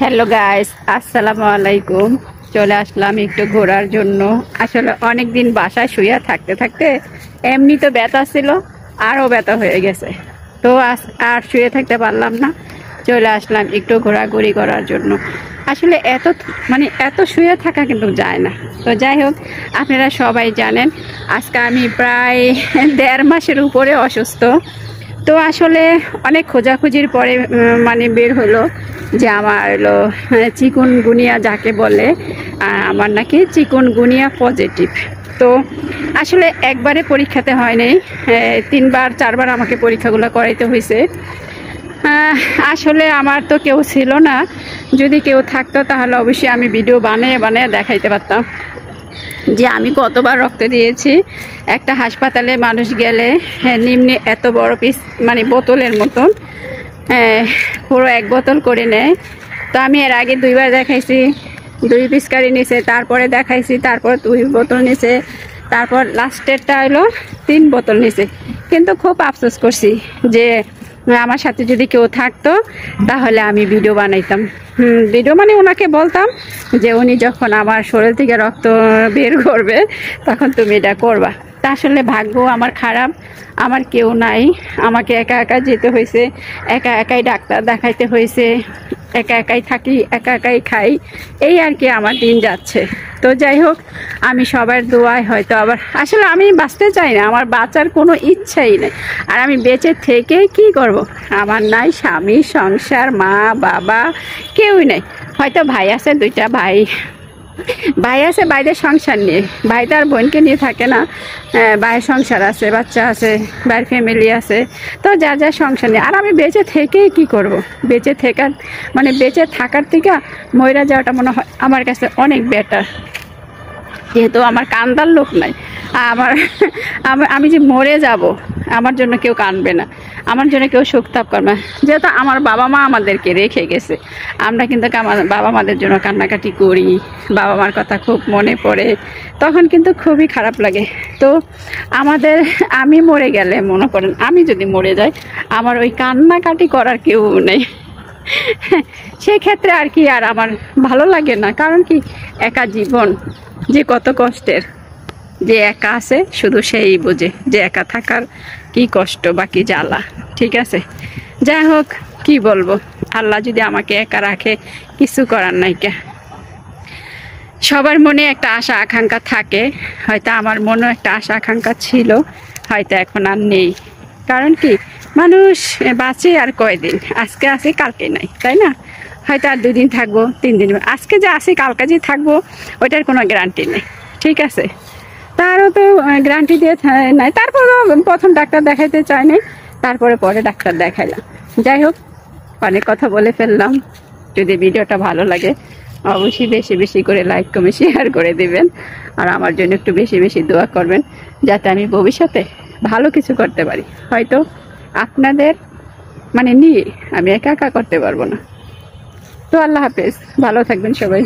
Hello guys, আসসালামু আলাইকুম। চলে আসলাম একটু ঘোরার জন্য। আসলে অনেক দিন বাসায় শুয়ে থাকতে থাকতে এমনি তো ব্যথা ছিল, আরও ব্যথা হয়ে গেছে। তো আর শুয়ে থাকতে পারলাম না, চলে আসলাম একটু ঘোরাঘুরি করার জন্য। আসলে এত শুয়ে থাকা কিন্তু যায় না। তো যাই হোক, আপনারা সবাই জানেন আজকে আমি প্রায় 1.5 মাসের উপরে অসুস্থ। তো আসলে অনেক খোঁজাখুঁজির পরে বের হলো যে আমার হলো চিকুনগুনিয়া যাকে বলে, আমার নাকি চিকুনগুনিয়া পজিটিভ। তো আসলে একবারে পরীক্ষাতে হয় নাই, 3বার 4বার আমাকে পরীক্ষাগুলো করাইতে হয়েছে। আসলে আমার তো কেউ ছিল না, যদি কেউ থাকতো তাহলে অবশ্যই আমি ভিডিও বানিয়ে বানিয়ে দেখাইতে পারতাম যে আমি কতবার রক্ত দিয়েছি। একটা হাসপাতালে মানুষ গেলে নিম্নে এত বড় পিস বোতলের মতন পুরো 1 বোতল করে নেয়। তো আমি এর আগে 2বার দেখাইছি, 2 পিসকারি নিছে, তারপরে দেখাইছি, তারপর 2 বোতল নিছে, তারপর লাস্টেরটা হলো 3 বোতল নিছে। কিন্তু খুব আফসোস করছি যে আমার সাথে যদি কেউ থাকতো তাহলে আমি ভিডিও বানাইতাম। ভিডিও ওনাকে বলতাম যে উনি যখন আমার শরীর থেকে রক্ত বের করবে তখন তুমি এটা করবা। তা আসলে ভাগ্য আমার খারাপ, আমার কেউ নাই, আমাকে একা একা যেতে হয়েছে, একা একাই ডাক্তার দেখাইতে হয়েছে, একা একাই থাকি, একা একাই খাই, এই আর কি আমার দিন যাচ্ছে। তো যাই হোক, আমি সবার দোয়ায় হয়তো আবার, আসলে আমি বাঁচতে চাই না, আমার বাঁচার কোনো ইচ্ছাই নেই। আর আমি বেঁচে থেকে কি করব? আমার নাই স্বামী, সংসার, মা বাবা, কেউই নেই। হয়তো ভাই আছে, 2টা ভাই আছে, ভাইদের সংসার নিয়ে, ভাই তার বোনকে নিয়ে থাকে না। ভাইয়ের সংসার আছে, বাচ্চা আছে, ভাইয়ের ফ্যামিলি আছে, তো যার যার সংসার নিয়ে। আর আমি বেঁচে থেকেই কি করব? বেঁচে থাকার থেকে মইরা যাওয়াটা মনে হয় আমার কাছে অনেক বেটার, যেহেতু আমার কান্দার লোক নাই। আমি যে মরে যাব, আমার জন্য কেউ কাঁদবে না, আমার জন্য কেউ শোকতাপ করবে না। যেহেতু আমার বাবা মা আমাদেরকে রেখে গেছে, আমরা কিন্তু আমার বাবা মাদের জন্য কান্নাকাটি করি, বাবা মার কথা খুব মনে পড়ে, তখন কিন্তু খুবই খারাপ লাগে। তো আমি মরে গেলে, মনে করেন আমি যদি মরে যাই, আমার ওই কান্নাকাটি করার কেউ নেই। সেক্ষেত্রে আর কি, আর আমার ভালো লাগে না। কারণ কি, একা জীবন যে কত কষ্টের, যে একা আছে শুধু সেই বোঝে যে একা থাকার কি কষ্ট বা কি জ্বালা। ঠিক আছে, যাই হোক, কি বলবো, আল্লাহ যদি আমাকে একা রাখে, কিছু করার নাই। সবার মনে একটা আশা আকাঙ্ক্ষা থাকে, হয়তো আমার মনেও একটা আশা আকাঙ্ক্ষা ছিল, হয়তো এখন আর নেই। কারণ কি, মানুষ বাঁচে আর কয়দিন, আজকে আছে কালকে নাই, তাই না? হয়তো আর 2 দিন থাকবো, 3 দিন, আজকে যে আছি কালকে যে থাকবো ওইটার কোনো গ্যারান্টি নেই। ঠিক আছে, তারও তো গ্যারান্টি দিয়ে নাই। তারপরও প্রথম ডাক্তার দেখাইতে চাই নাই, পরে ডাক্তার দেখাইলাম। যাই হোক, অনেক কথা বলে ফেললাম। যদি ভিডিওটা ভালো লাগে অবশ্যই বেশি বেশি করে লাইক কমেন্ট শেয়ার করে দিবেন, আর আমার জন্য একটু বেশি বেশি দোয়া করবেন, যাতে আমি ভবিষ্যতে ভালো কিছু করতে পারি। হয়তো আপনাদের নিয়ে আমি একা একা করতে পারবো না। তো আল্লাহ হাফেজ, ভালো থাকবেন সবাই।